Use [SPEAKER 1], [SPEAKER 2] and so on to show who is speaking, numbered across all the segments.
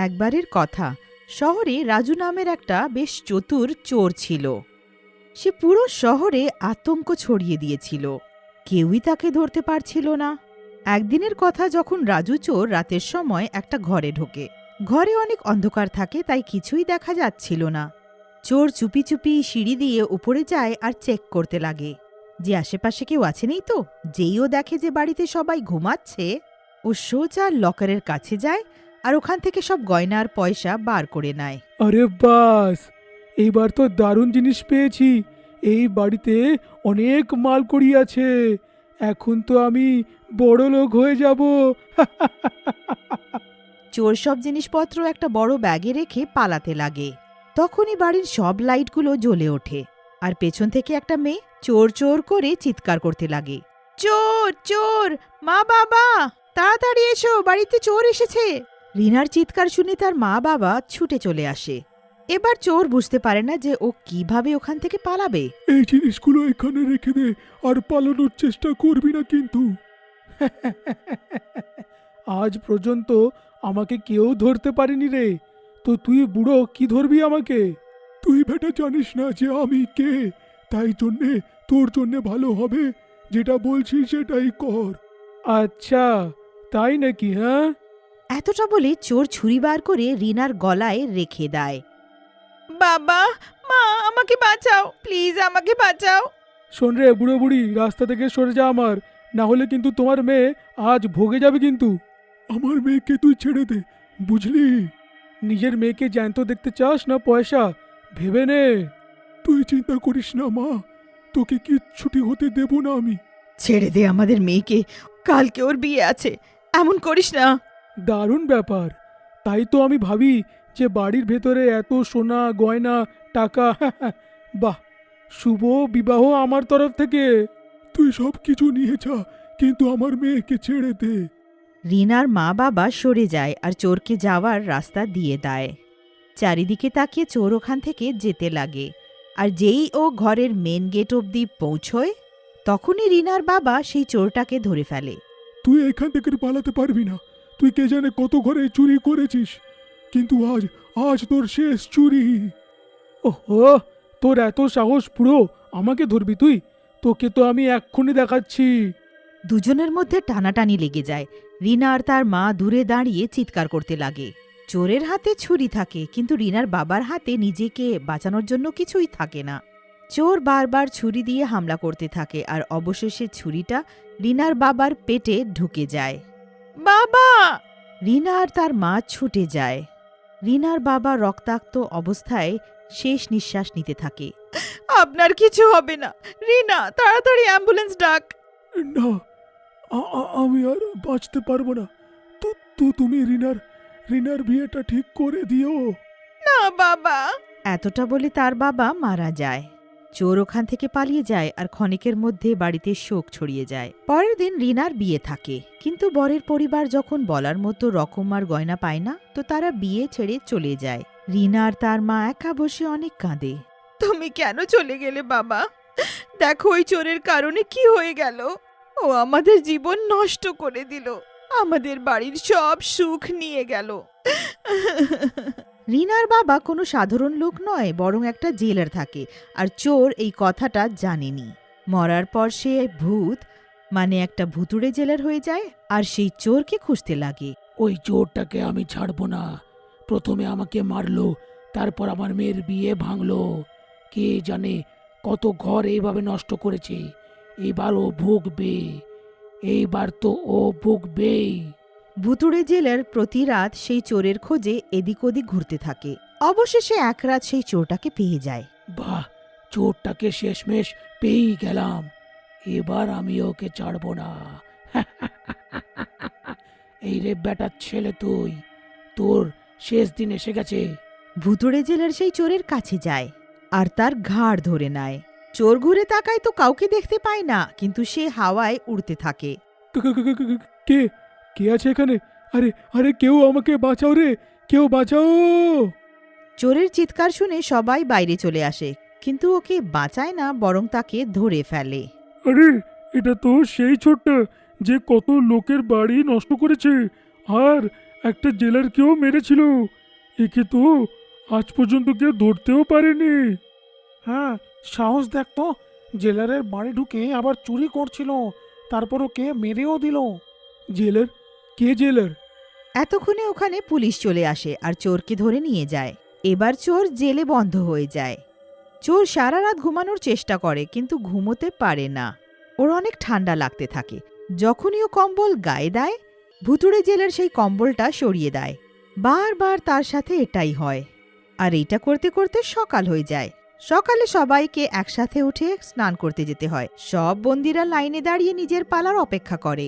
[SPEAKER 1] একবারের কথা, শহরে রাজু নামের একটা বেশ চতুর চোর ছিল। সে পুরো শহরে আতঙ্ক ছড়িয়ে দিয়েছিল। কেউই তাকে ধরতে পারছিল না। একদিনের কথা, যখন রাজু চোর রাতের সময় একটা ঘরে ঢোকে। ঘরে অনেক অন্ধকার থাকে, তাই কিছুই দেখা যাচ্ছিল না। চোর চুপি চুপি সিঁড়ি দিয়ে উপরে যায় আর চেক করতে লাগে যে আশেপাশে কেউ আছে নেই তো। যেই ও দেখে যে বাড়িতে সবাই ঘুমাচ্ছে, ও সোজা লকারের কাছে যায় আর ওখান থেকে সব গয়না আর পয়সা বার করে নেয়।
[SPEAKER 2] আরে বাস, এইবার তো দারুণ জিনিস পেয়েছি। এই বাড়িতে অনেক মাল কড়ি আছে। এখন তো আমি বড় লোক হয়ে যাব।
[SPEAKER 1] চোর সব জিনিসপত্র একটা বড় ব্যাগে রেখে পালাতে লাগে। তখনই বাড়ির সব লাইটগুলো জ্বলে ওঠে আর পেছন থেকে একটা মেয়ে চোর চোর করে চিৎকার করতে লাগে, চোর চোর, মা বাবা তাড়াতাড়ি এসো, বাড়িতে চোর এসেছে। রিনার চিৎকার শুনে তার মা বাবা ছুটে চলে আসে। এবার চোর বুঝতে পারে না যে ও কিভাবে ওখান থেকে পালাবে।
[SPEAKER 2] এই জিনিসগুলো এখানে রেখে দে, আর পালানোর চেষ্টা করবি না কিন্তু। আজ পর্যন্ত আমাকে কেউ ধরতে পারেনি রে, তো তুই বুড়ো কি ধরবি আমাকে? তুই বেটা জানিস না যে আমি কে, তাই জন্যে তোর জন্যে ভালো হবে যেটা বলছি সেটাই কর। আচ্ছা, তাই নাকি? হ্যাঁ,
[SPEAKER 1] এতটা বলে চোর ছুরি বার করে রিনার গলায় রেখে দেয়। বাবা, মা, আমাকে বাঁচাও, প্লিজ আমাকে বাঁচাও।
[SPEAKER 2] শোন রে বুড়ো বুড়ি, রাস্তা থেকে সরে যা আমার, না হলে কিন্তু তোমার মেয়ে আজ ভোগে যাবে কিন্তু। আমার মেয়েকে তুই ছেড়ে দে, বুঝলি? নিজের মেয়েকে জ্যান্ত দেখতে চাস না পয়সা, ভেবে নে। তুই চিন্তা করিস না মা, তোকে কিচ্ছুটি হতে দেব না আমি।
[SPEAKER 1] ছেড়ে দে আমাদের মেয়েকে, কালকে ওর বিয়ে আছে, এমন করিস না।
[SPEAKER 2] দারুণ ব্যাপার, তাই তো আমি ভাবি যে বাড়ির ভেতরে এত সোনা গয়না টাকা, বাহ, শুভ বিবাহ আমার তরফ থেকে। তুই সব কিছু নিয়ে যা, কিন্তু আমার মেয়েকে ছেড়ে দে।
[SPEAKER 1] রিনার মা বাবা সরে যায় আর চোরকে যাওয়ার রাস্তা দিয়ে দেয়। চারিদিকে তাকিয়ে চোর ওখান থেকে যেতে লাগে। আর যেই ও ঘরের মেন গেট অবধি পৌঁছয়, তখনই রিনার বাবা সেই চোরটাকে ধরে ফেলে।
[SPEAKER 2] তুই এখান থেকে পালাতে পারবি না। তুই কে জানে কত ঘরে চুরি করেছিস, কিন্তু আজ আজ তোর শেষ চুরি। ওহো, তোর এত সাহস পুরো, আমাকে ধরবি তুই? তোকে তো আমি এক্ষুনি দেখাচ্ছি।
[SPEAKER 1] দুজনের মধ্যে টানাটানি লেগে যায়। রিনা আর তার মা দূরে দাঁড়িয়ে চিৎকার করতে লাগে। চোরের হাতে ছুরি থাকে, কিন্তু রিনার বাবার হাতে নিজেকে বাঁচানোর জন্য কিছুই থাকে না। চোর বারবার ছুরি দিয়ে হামলা করতে থাকে আর অবশেষে ছুরিটা রিনার বাবার পেটে ঢুকে যায়। বাবা! রিনা আর তার মা ছুটে যায়। রিনার বাবা রক্তাক্ত অবস্থায় শেষ নিঃশ্বাস নিতে থাকে। আপনার কিছু হবে না, রিনা, তাড়াতাড়ি অ্যাম্বুলেন্স ডাক।
[SPEAKER 2] না, আমি আর বাঁচতে পারবো না। তো তুমি রিনার বিয়েটা ঠিক করে দিও
[SPEAKER 1] না বাবা। এতটা বলে তার বাবা মারা যায়। চোর ওখান থেকে পালিয়ে যায় আর ক্ষণিকের মধ্যে বাড়িতে শোক ছড়িয়ে যায়। পরের দিন রিনার বিয়ে থাকে, কিন্তু বরের পরিবার যখন বলার মতো রকম আর গয়না পায় না, তো তারা বিয়ে ছেড়ে চলে যায়। রিনা আর তার মা একা বসে অনেক কাঁদে। তুমি কেন চলে গেলে বাবা? দেখো ওই চোরের কারণে কি হয়ে গেল। ও আমাদের জীবন নষ্ট করে দিল, আমাদের বাড়ির সব সুখ নিয়ে গেল। রিনার বাবা কোনো সাধারণ লোক নয়, বরং একটা জেলার থাকে, আর চোর এই কথাটা জানেনি। মরার পর সে ভূত, মানে একটা ভুতুড়ে জেলার হয়ে যায় আর সেই চোরকে খুঁজতে লাগে।
[SPEAKER 2] ওই চোরটাকে আমি ছাড়বো না। প্রথমে আমাকে মারলো, তারপর আমার মেয়ের বিয়ে ভাঙলো। কে জানে কত ঘর এইভাবে নষ্ট করেছে। এবার ও ভুগবে, এইবার তো ও ভুগবেই।
[SPEAKER 1] ভুতুড়ে জেলার প্রতি রাত সেই চোরের খোঁজে এদিক ওদিক ঘুরতে থাকে। অবশেষে এক রাত সেই চোরটাকে পেয়ে যায়।
[SPEAKER 2] বাহ, চোরটাকে শেষমেশ পেয়েই গেলাম। এবার আমি ওকে ছাড়বো না। এই রে বেটার ছেলে, তোর শেষ দিন এসে গেছে।
[SPEAKER 1] ভুতুড়ে জেলার সেই চোরের কাছে যায় আর তার ঘাড় ধরে নেয়। চোর ঘুরে তাকায় তো কাউকে দেখতে পায় না, কিন্তু সে হাওয়ায় উড়তে থাকে।
[SPEAKER 2] কে কে আছে এখানে? আরে আরে, কেউ আমাকে বাঁচাও রে, কেউ বাঁচাও।
[SPEAKER 1] চোরের চিৎকার শুনে সবাই বাইরে চলে আসে, কিন্তু ওকে বাঁচায় না, বরং তাকে ধরে ফেলে।
[SPEAKER 2] আরে, এটা তো সেই ছোট্ট যে কত লোকের বাড়ি নষ্ট করেছে, আর একটা জেলারকেও মেরেছিল। একে তো আজ পর্যন্ত কেউ ধরতেও পারেনি। হ্যাঁ, সাহস দেখ তো, জেলারের বাড়ি ঢুকে আবার চুরি করছিল, তারপর ওকে মেরেও দিল। জেলার? কে জেলার?
[SPEAKER 1] এতক্ষণে ওখানে পুলিশ চলে আসে আর চোরকে ধরে নিয়ে যায়। এবার চোর জেলে বন্ধ হয়ে যায়। চোর সারা রাত ঘুমানোর চেষ্টা করে কিন্তু ঘুমোতে পারে না। ওর অনেক ঠান্ডা লাগতে থাকে। যখনই ও কম্বল গায়ে দেয়, ভুতুড়ে জেলের সেই কম্বলটা সরিয়ে দেয়। বারবার তার সাথে এটাই হয়। আর এটা করতে করতে সকাল হয়ে যায়। সকালে সবাইকে একসাথে উঠে স্নান করতে যেতে হয়। সব বন্দিরা লাইনে দাঁড়িয়ে নিজের পালার অপেক্ষা করে।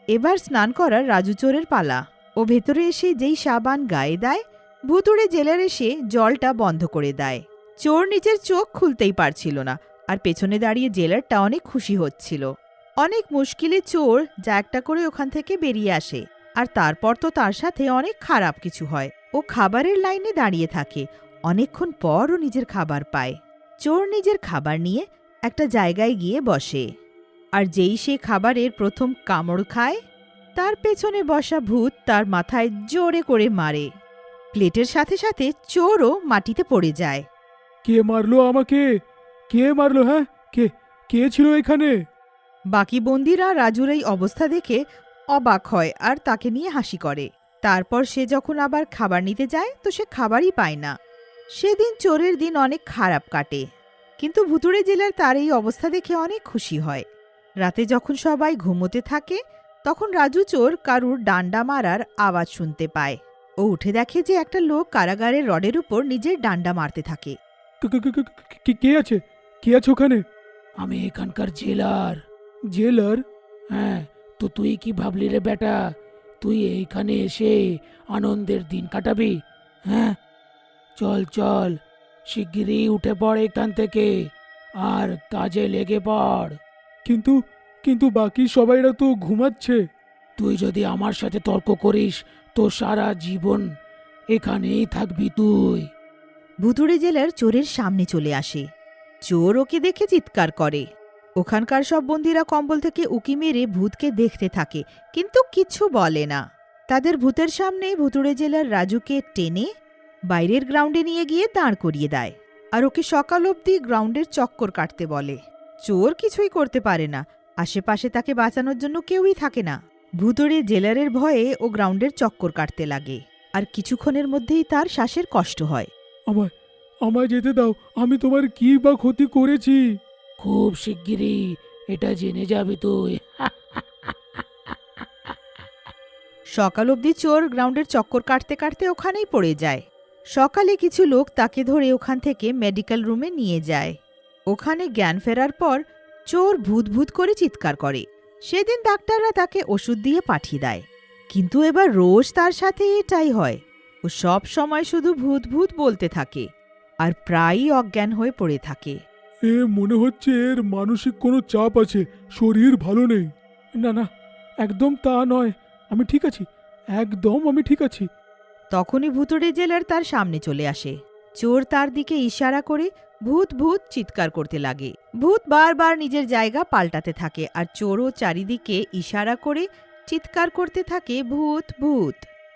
[SPEAKER 1] এবার স্নান করার রাজু চোরের পালা। ও ভেতরে এসে যেই সাবান গায়ে দেয়, ভুতুড়ে জেলার এসে জলটা বন্ধ করে দেয়। চোর নিজের চোখ খুলতেই পারছিল না, আর পেছনে দাঁড়িয়ে জেলারটা অনেক খুশি হচ্ছিল। অনেক মুশকিলে চোর যা একটা করে ওখান থেকে বেরিয়ে আসে। আর তারপর তো তার সাথে অনেক খারাপ কিছু হয়। ও খাবারের লাইনে দাঁড়িয়ে থাকে। অনেকক্ষণ পর ও নিজের খাবার পায়। চোর নিজের খাবার নিয়ে একটা জায়গায় গিয়ে বসে। আর যেই সে খাবারের প্রথম কামড় খায়, তার পেছনে বসা ভূত তার মাথায় জোরে করে মারে। প্লেটের সাথে সাথে চোরও মাটিতে পড়ে যায়।
[SPEAKER 2] কে মারলো আমাকে? কে মারলো? হ্যাঁ, কে কে ছিল এখানে?
[SPEAKER 1] বাকি বন্দিরা রাজুর এই অবস্থা দেখে অবাক হয় আর তাকে নিয়ে হাসি করে। তারপর সে যখন আবার খাবার নিতে যায় তো সে খাবারই পায় না। সেদিন চোরের দিন অনেক খারাপ কাটে। কিন্তু ভুতুড়ে জেলার তার এই অবস্থা দেখে অনেক খুশি হয়। রাতে যখন সবাই ঘুমোতে থাকে, তখন রাজু চোর কারুর ডান্ডা মারার আওয়াজ শুনতে পায়। ও উঠে দেখে যে একটা লোক কারাগারের রডের উপর নিজের ডান্ডা মারতে থাকে।
[SPEAKER 2] কে আছে? কে আছে ওখানে? আমি এখানকার জেলার। জেলার? হ্যাঁ, তো তুই কি ভাবলি রে বেটা? তুই এইখানে এসে আনন্দের দিন কাটাবি? হ্যাঁ, চল চল, শিগগিরই উঠে পড় এখান থেকে আর কাজে লেগে পড়। কিন্তু কিন্তু বাকি সবাইরা তো ঘুমাচ্ছে। তুই যদি আমার সাথে তর্ক করিস তো সারা জীবন এখানেই থাকবি তুই।
[SPEAKER 1] ভুতুড়ে জেলার চোরের সামনে চলে আসে। চোর ওকে দেখে চিৎকার করে। ওখানকার সব বন্দিরা কম্বল থেকে উকি মেরে ভূতকে দেখতে থাকে, কিন্তু কিছু বলে না। তাদের ভূতের সামনে ভুতুড়ে জেলার রাজুকে টেনে বাইরের গ্রাউন্ডে নিয়ে গিয়ে দাঁড় করিয়ে দেয় আর ওকে সকাল অবধি গ্রাউন্ডের চক্কর কাটতে বলে। চোর কিছুই করতে পারে না। আশেপাশে তাকে বাঁচানোর জন্য কেউই থাকে না। ভুতুড়ে জেলারের ভয়ে ও গ্রাউন্ডের চক্কর কাটতে লাগে। আর কিছুক্ষণের মধ্যেই তার শ্বাসের কষ্ট হয়।
[SPEAKER 2] আমায় আমায় যেতে দাও, আমি তোমার কি বা ক্ষতি করেছি? খুব শিগগিরই এটা জেনে যাবে তুই।
[SPEAKER 1] সকাল অবধি চোর গ্রাউন্ডের চক্কর কাটতে কাটতে ওখানেই পড়ে যায়। সকালে কিছু লোক তাকে ধরে ওখান থেকে মেডিকেল রুমে নিয়ে যায়। ওখানে জ্ঞান ফেরার পর চোর ভূত ভূত করে চিৎকার করে। সেদিন ডাক্তাররা তাকে ওষুধ দিয়ে পাঠিয়ে দেয়। কিন্তু এবার রোজ তার সাথে এটাই হয়। ও সব সময় শুধু ভূত ভূত বলতে থাকে আর প্রায়ই অজ্ঞান হয়ে পড়ে থাকে।
[SPEAKER 2] এ মনে হচ্ছে এর মানসিক কোনো চাপ আছে, শরীর ভালো নেই। না না, একদম তা নয়, আমি ঠিক আছি, একদম আমি ঠিক আছি।
[SPEAKER 1] তখনই ভুতুড়ে জেলার তার সামনে চলে আসে। চোর তার দিকে ইশারা করে ভূত ভূত চিৎকার করতে লাগে। ভূত বারবার নিজের জায়গা পাল্টাতে থাকে আর চোরও চারিদিকে ইশারা করে চিৎকার করতে থাকে ভূত ভূত।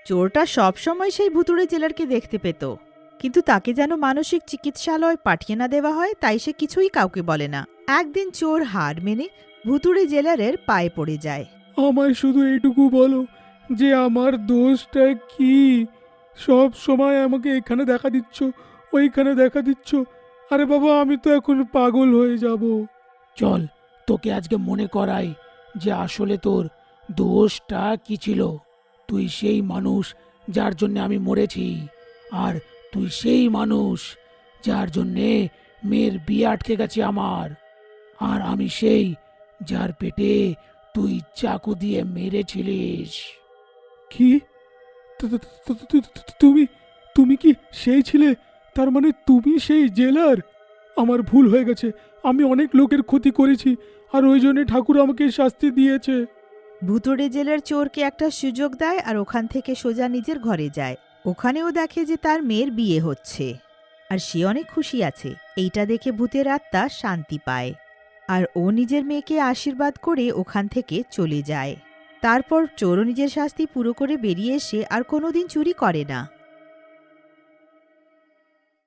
[SPEAKER 1] চোরটা সবসময় সেই ভুতুড়ে জেলারকে দেখতে পেত, কিন্তু তাকে যেন মানসিক চিকিৎসালয় পাঠিয়ে না দেওয়া হয়, তাই সে কিছুই কাউকে বলে না। একদিন চোর হার মেনে ভুতুড়ে জেলারের পায়ে পড়ে যায়।
[SPEAKER 2] আমায় শুধু এইটুকু বলো যে আমার দোষটা কি? সব সময় আমাকে এখানে দেখা দিচ্ছ, ওইখানে দেখা দিচ্ছ। আরে বাবা, আমি তো এখন পাগল হয়ে যাব। চল, তোকে আজকে মনে করাই যে আসলে তোর দোষটা কি ছিল। তুই সেই মানুষ যার জন্য আমি মরেছি, আর তুই সেই মানুষ যার জন্যে মেয়ের বিয়ে আটকে গেছে আমার। আর আমি সেই যার পেটে তুই চাকু দিয়ে মেরেছিলিস। কি? তুমি তুমি কি সেই ছিলে? তার মানে তুমি সেই জেলার? আমার ভুল হয়ে গেছে, আমি অনেক লোকের ক্ষতি করেছি, আর ওই জন্য ঠাকুর আমাকে শাস্তি দিয়েছে।
[SPEAKER 1] ভুতুড়ে জেলার চোরকে একটা সুযোগ দেয় আর ওখান থেকে সোজা নিজের ঘরে যায়। ওখানেও দেখে যে তার মেয়ের বিয়ে হচ্ছে আর সে অনেক খুশি আছে। এইটা দেখে ভূতের আত্মা শান্তি পায় আর ও নিজের মেয়েকে আশীর্বাদ করে ওখান থেকে চলে যায়। তারপর চোরও নিজের শাস্তি পুরো করে বেরিয়ে এসে আর কোনোদিন চুরি করে না।